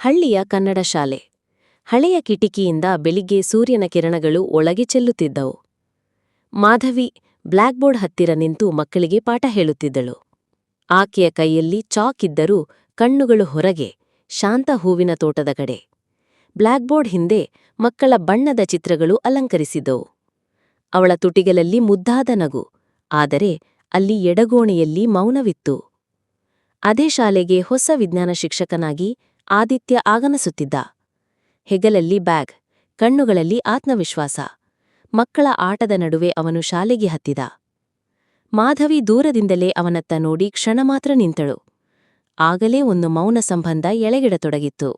ಹಳ್ಳಿಯ ಕನ್ನಡ ಶಾಲೆ. ಹಳೆಯ ಕಿಟಿಕಿಯಿಂದ ಬೆಳಿಗ್ಗೆ ಸೂರ್ಯನ ಕಿರಣಗಳು ಒಳಗೆ ಚೆಲ್ಲುತ್ತಿದ್ದವು. ಮಾಧವಿ ಬ್ಲ್ಯಾಕ್ಬೋರ್ಡ್ ಹತ್ತಿರ ನಿಂತು ಮಕ್ಕಳಿಗೆ ಪಾಠ ಹೇಳುತ್ತಿದ್ದಳು. ಆಕೆಯ ಕೈಯಲ್ಲಿ ಚಾಕ್ ಇದ್ದರೂ ಕಣ್ಣುಗಳು ಹೊರಗೆ, ಶಾಂತ ಹೂವಿನ ತೋಟದ ಕಡೆ. ಬ್ಲ್ಯಾಕ್ಬೋರ್ಡ್ ಹಿಂದೆ ಮಕ್ಕಳ ಬಣ್ಣದ ಚಿತ್ರಗಳು ಅಲಂಕರಿಸಿದ್ದವು. ಅವಳ ತುಟಿಗಳಲ್ಲಿ ಮುದ್ದಾದ ನಗು, ಆದರೆ ಅಲ್ಲಿ ಎಡಗೋಣೆಯಲ್ಲಿ ಮೌನವಿತ್ತು. ಅದೇ ಶಾಲೆಗೆ ಹೊಸ ವಿಜ್ಞಾನ ಶಿಕ್ಷಕನಾಗಿ ಆದಿತ್ಯ ಆಗಮಿಸುತ್ತಿದ್ದ. ಹೆಗಲಲ್ಲಿ ಬ್ಯಾಗ್, ಕಣ್ಣುಗಳಲ್ಲಿ ಆತ್ಮವಿಶ್ವಾಸ. ಮಕ್ಕಳ ಆಟದ ನಡುವೆ ಅವನು ಶಾಲೆಗೆ ಹತ್ತಿದ. ಮಾಧವಿ ದೂರದಿಂದಲೇ ಅವನತ್ತ ನೋಡಿ ಕ್ಷಣ ಮಾತ್ರ ನಿಂತಳು. ಆಗಲೇ ಒಂದು ಮೌನ ಸಂಬಂಧ ಎಳೆಗಿಡತೊಡಗಿತ್ತು.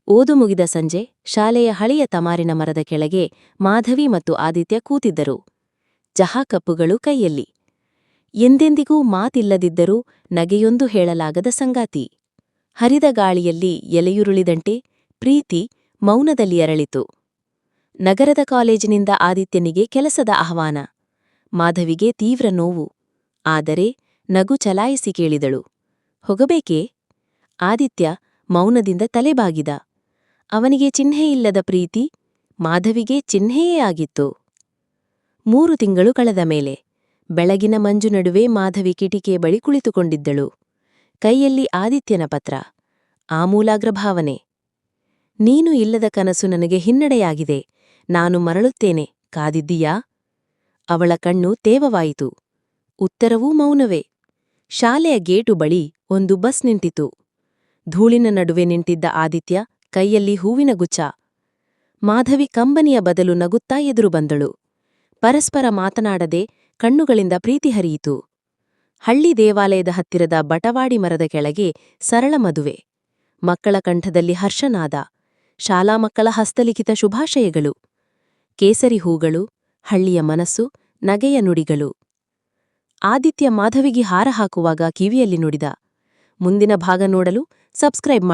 ಓದು ಮುಗಿದ ಸಂಜೆ ಶಾಲೆಯ ಹಳೆಯ ತಮಾರಿನ ಮರದ ಕೆಳಗೆ ಮಾಧವಿ ಮತ್ತು ಆದಿತ್ಯ ಕೂತಿದ್ದರು. ಚಹಾ ಕಪ್ಪುಗಳು ಕೈಯಲ್ಲಿ. ಎಂದೆಂದಿಗೂ ಮಾತಿಲ್ಲದಿದ್ದರೂ ನಗೆಯೊಂದು ಹೇಳಲಾಗದ ಸಂಗಾತಿ. ಹರಿದ ಗಾಳಿಯಲ್ಲಿ ಎಲೆಯುರುಳಿದಂತೆ ಪ್ರೀತಿ ಮೌನದಲ್ಲಿ ಅರಳಿತು. ನಗರದ ಕಾಲೇಜಿನಿಂದ ಆದಿತ್ಯನಿಗೆ ಕೆಲಸದ ಆಹ್ವಾನ. ಮಾಧವಿಗೆ ತೀವ್ರ ನೋವು. ಆದರೆ ನಗು ಚಲಾಯಿಸಿ ಕೇಳಿದಳು, ಹೋಗಬೇಕೇ? ಆದಿತ್ಯ ಮೌನದಿಂದ ತಲೆಬಾಗಿದ. ಅವನಿಗೆ ಚಿಹ್ನೆಯಿಲ್ಲದ ಪ್ರೀತಿ ಮಾಧವಿಗೆ ಚಿಹ್ನೆಯೇ ಆಗಿತ್ತು. 3 ತಿಂಗಳು ಕಳೆದ ಮೇಲೆ ಬೆಳಗಿನ ಮಂಜು ನಡುವೆ ಮಾಧವಿ ಕಿಟಿಕಿಯ ಬಳಿ ಕುಳಿತುಕೊಂಡಿದ್ದಳು. ಕೈಯಲ್ಲಿ ಆದಿತ್ಯನ ಪತ್ರ. ಆಮೂಲಾಗ್ರ ಭಾವನೆ. ನೀನು ಇಲ್ಲದ ಕನಸು ನನಗೆ ಹಿನ್ನಡೆಯಾಗಿದೆ. ನಾನು ಮರಳುತ್ತೇನೆ, ಕಾದಿದ್ದೀಯಾ? ಅವಳ ಕಣ್ಣು ತೇವವಾಯಿತು. ಉತ್ತರವೂ ಮೌನವೇ. ಶಾಲೆಯ ಗೇಟು ಬಳಿ ಒಂದು ಬಸ್ ನಿಂತಿತು. ಧೂಳಿನ ನಡುವೆ ನಿಂತಿದ್ದ ಆದಿತ್ಯ ಕೈಯಲ್ಲಿ ಹೂವಿನ ಗುಚ್ಛ. ಮಾಧವಿ ಕಂಬನಿಯ ಬದಲು ನಗುತ್ತಾ ಎದುರು ಬಂದಳು. ಪರಸ್ಪರ ಮಾತನಾಡದೆ ಕಣ್ಣುಗಳಿಂದ ಪ್ರೀತಿ ಹರಿಯಿತು. ಹಳ್ಳಿ ದೇವಾಲಯದ ಹತ್ತಿರದ ಬಟವಾಡಿ ಮರದ ಕೆಳಗೆ ಸರಳ ಮದುವೆ. ಮಕ್ಕಳ ಕಂಠದಲ್ಲಿ ಹರ್ಷನಾದ. ಶಾಲಾ ಮಕ್ಕಳ ಹಸ್ತಲಿಖಿತ ಶುಭಾಶಯಗಳು. ಕೇಸರಿ ಹೂಗಳು, ಹಳ್ಳಿಯ ಮನಸ್ಸು, ನಗೆಯ ನುಡಿಗಳು. ಆದಿತ್ಯ ಮಾಧವಿಗೆ ಹಾರ ಹಾಕುವಾಗ ಕಿವಿಯಲ್ಲಿ ನುಡಿದ, ಮುಂದಿನ ಭಾಗ ನೋಡಲು ಸಬ್ಸ್ಕ್ರೈಬ್ ಮಾಡಿ.